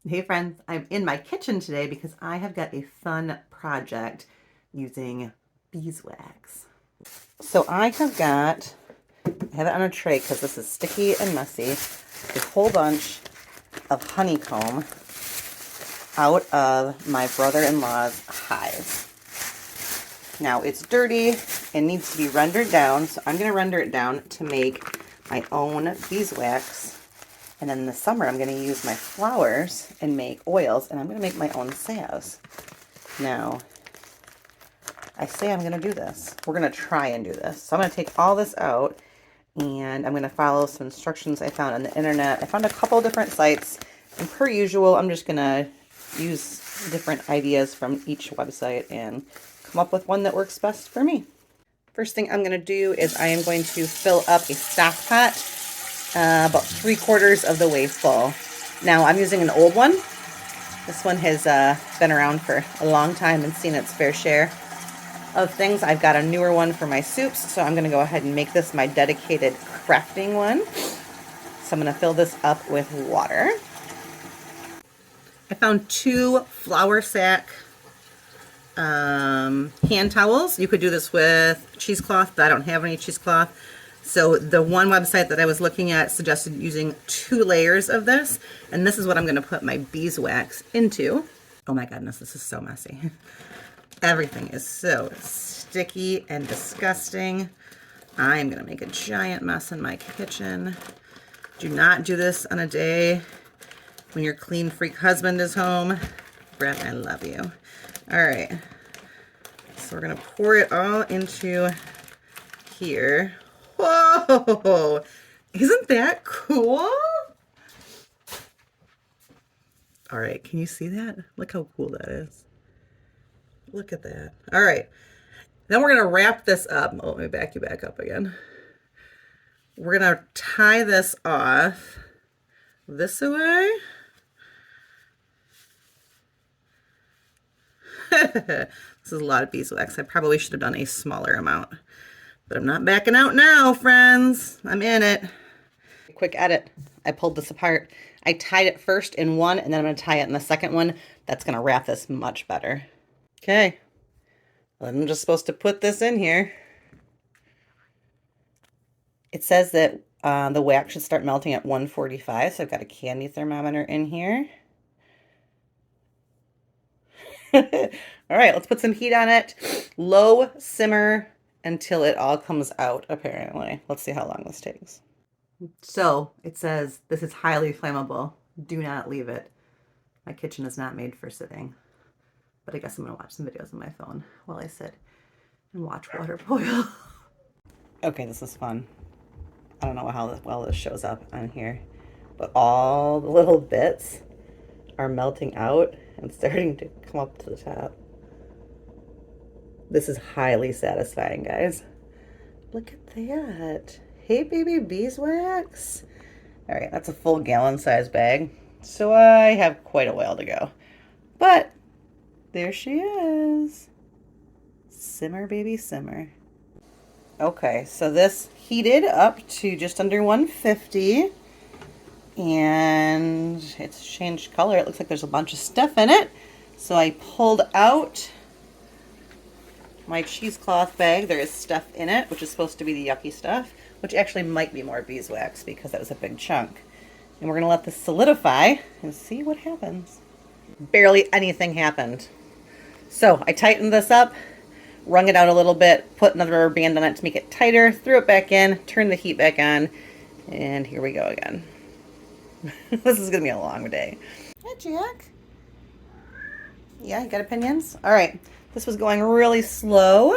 Hey friends, I'm in my kitchen today because I have got a fun project using beeswax. So I have it on a tray because this is sticky and messy, a whole bunch of honeycomb out of my brother-in-law's hive. Now it's dirty and needs to be rendered down, so I'm going to render it down to make my own beeswax. And then in the summer, I'm going to use my flowers and make oils, and I'm going to make my own salves. Now, I say I'm going to do this. We're going to try and do this. So I'm going to take all this out, and I'm going to follow some instructions I found on the internet. I found a couple different sites, and per usual, I'm just going to use different ideas from each website and come up with one that works best for me. First thing I'm going to do is I am going to fill up a stock pot about 3/4 of the way full. Now I'm using an old one. This one has been around for a long time and seen its fair share of things. I've got a newer one for my soups, so I'm going to go ahead and make this my dedicated crafting one. So I'm going to fill this up with water. I found 2 flour sack hand towels. You could do this with cheesecloth, but I don't have any cheesecloth. So the one website that I was looking at suggested using 2 layers of this, and this is what I'm going to put my beeswax into. Oh my goodness, this is so messy. Everything is so sticky and disgusting. I'm going to make a giant mess in my kitchen. Do not do this on a day when your clean freak husband is home. Brett, I love you. All right, so we're going to pour it all into here. Whoa! Isn't that cool? All right, can you see that? Look how cool that is. Look at that. All right, then we're gonna wrap this up. Oh, let me back you back up again. We're gonna tie this off this way. This is a lot of beeswax. I probably should have done a smaller amount. But I'm not backing out now, friends. I'm in it. Quick edit. I pulled this apart. I tied it first in one, and then I'm going to tie it in the second one. That's going to wrap this much better. Okay. I'm just supposed to put this in here. It says that the wax should start melting at 145, so I've got a candy thermometer in here. All right, let's put some heat on it. Low simmer until it all comes out, apparently. Let's see how long this takes. So it says this is highly flammable. Do not leave it. My kitchen is not made for sitting. But I guess I'm going to watch some videos on my phone while I sit and watch water boil. Okay, this is fun. I don't know how well this shows up on here, but all the little bits are melting out and starting to come up to the top. This is highly satisfying, guys. Look at that. Hey, baby beeswax. All right, that's a full gallon size bag. So I have quite a while to go. But there she is. Simmer, baby, simmer. Okay, so this heated up to just under 150. And it's changed color. It looks like there's a bunch of stuff in it. So I pulled out my cheesecloth bag. There is stuff in it, which is supposed to be the yucky stuff, which actually might be more beeswax because that was a big chunk. And we're going to let this solidify and see what happens. Barely anything happened. So I tightened this up, wrung it out a little bit, put another rubber band on it to make it tighter, threw it back in, turned the heat back on, and here we go again. This is going to be a long day. Hi, Jack. Yeah, you got opinions? All right. This was going really slow,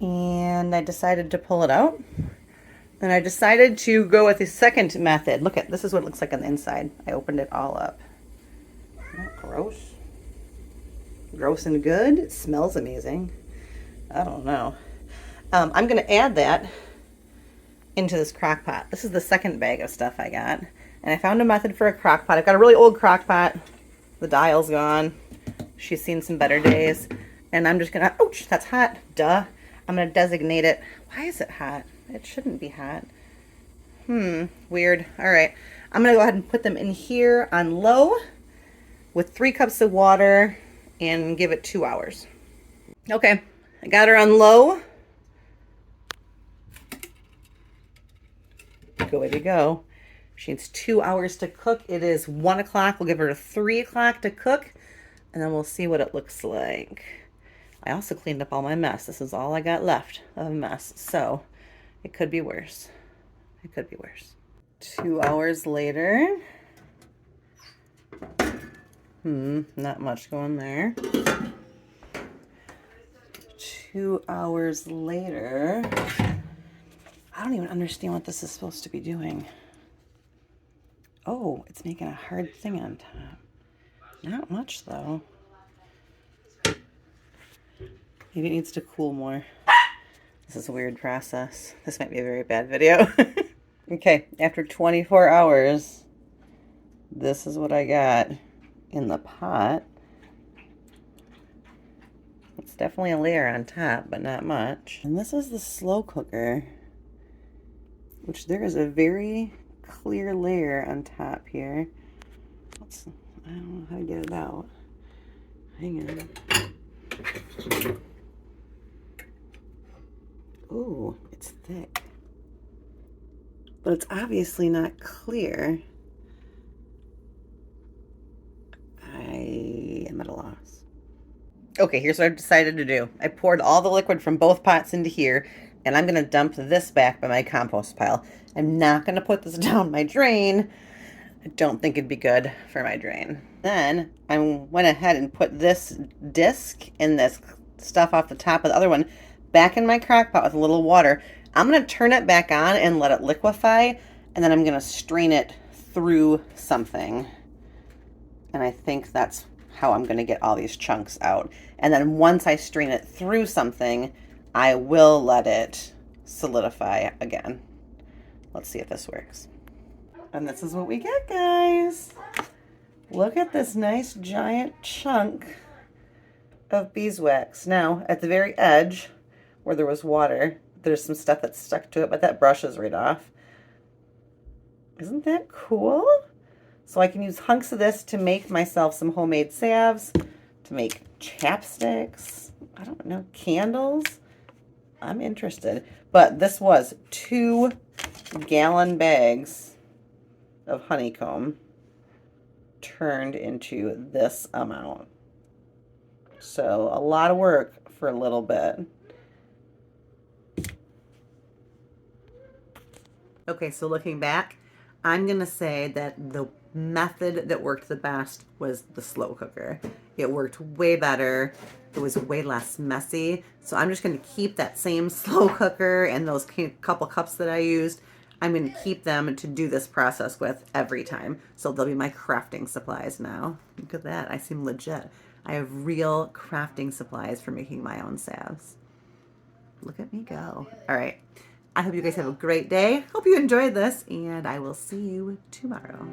and I decided to pull it out. And I decided to go with the second method. Look at this is what it looks like on the inside. I opened it all up. Isn't that gross? Gross and good. It smells amazing. I don't know. I'm going to add that into this crock pot. This is the second bag of stuff I got. And I found a method for a crock pot. I've got a really old crock pot. The dial's gone. She's seen some better days. And I'm just going to, ouch, that's hot. Duh. I'm going to designate it. Why is it hot? It shouldn't be hot. Weird. All right. I'm going to go ahead and put them in here on low with 3 cups of water and give it 2 hours. Okay, I got her on low. Good way to go. She needs 2 hours to cook. It is 1 o'clock. We'll give her 3 o'clock to cook, and then we'll see what it looks like. I also cleaned up all my mess. This is all I got left of a mess, so it could be worse. It could be worse. 2 hours later. Not much going there. 2 hours later. I don't even understand what this is supposed to be doing. Oh, it's making a hard thing on top. Not much, though. Maybe it needs to cool more. This is a weird process. This might be a very bad video. Okay, after 24 hours, this is what I got in the pot. It's definitely a layer on top, but not much. And this is the slow cooker, which there is a very clear layer on top here. I don't know how to get it out. Hang on. Ooh, it's thick. But it's obviously not clear. I am at a loss. Okay, here's what I've decided to do. I poured all the liquid from both pots into here, and I'm going to dump this back by my compost pile. I'm not going to put this down my drain. I don't think it'd be good for my drain. Then I went ahead and put this disc and this stuff off the top of the other one back in my crock pot with a little water. I'm going to turn it back on and let it liquefy, and then I'm going to strain it through something. And I think that's how I'm going to get all these chunks out. And then once I strain it through something, I will let it solidify again. Let's see if this works. And this is what we get, guys. Look at this nice giant chunk of beeswax. Now, at the very edge where there was water, there's some stuff that's stuck to it, but that brushes right off. Isn't that cool? So I can use hunks of this to make myself some homemade salves, to make chapsticks, I don't know, candles. I'm interested. But this was 2 gallon bags of honeycomb turned into this amount. So a lot of work for a little bit. Okay, so looking back, I'm going to say that the method that worked the best was the slow cooker. It worked way better. It was way less messy. So I'm just going to keep that same slow cooker and those couple cups that I used. I'm going to keep them to do this process with every time. So they'll be my crafting supplies now. Look at that. I seem legit. I have real crafting supplies for making my own salves. Look at me go. All right. I hope you guys have a great day. Hope you enjoyed this, and I will see you tomorrow.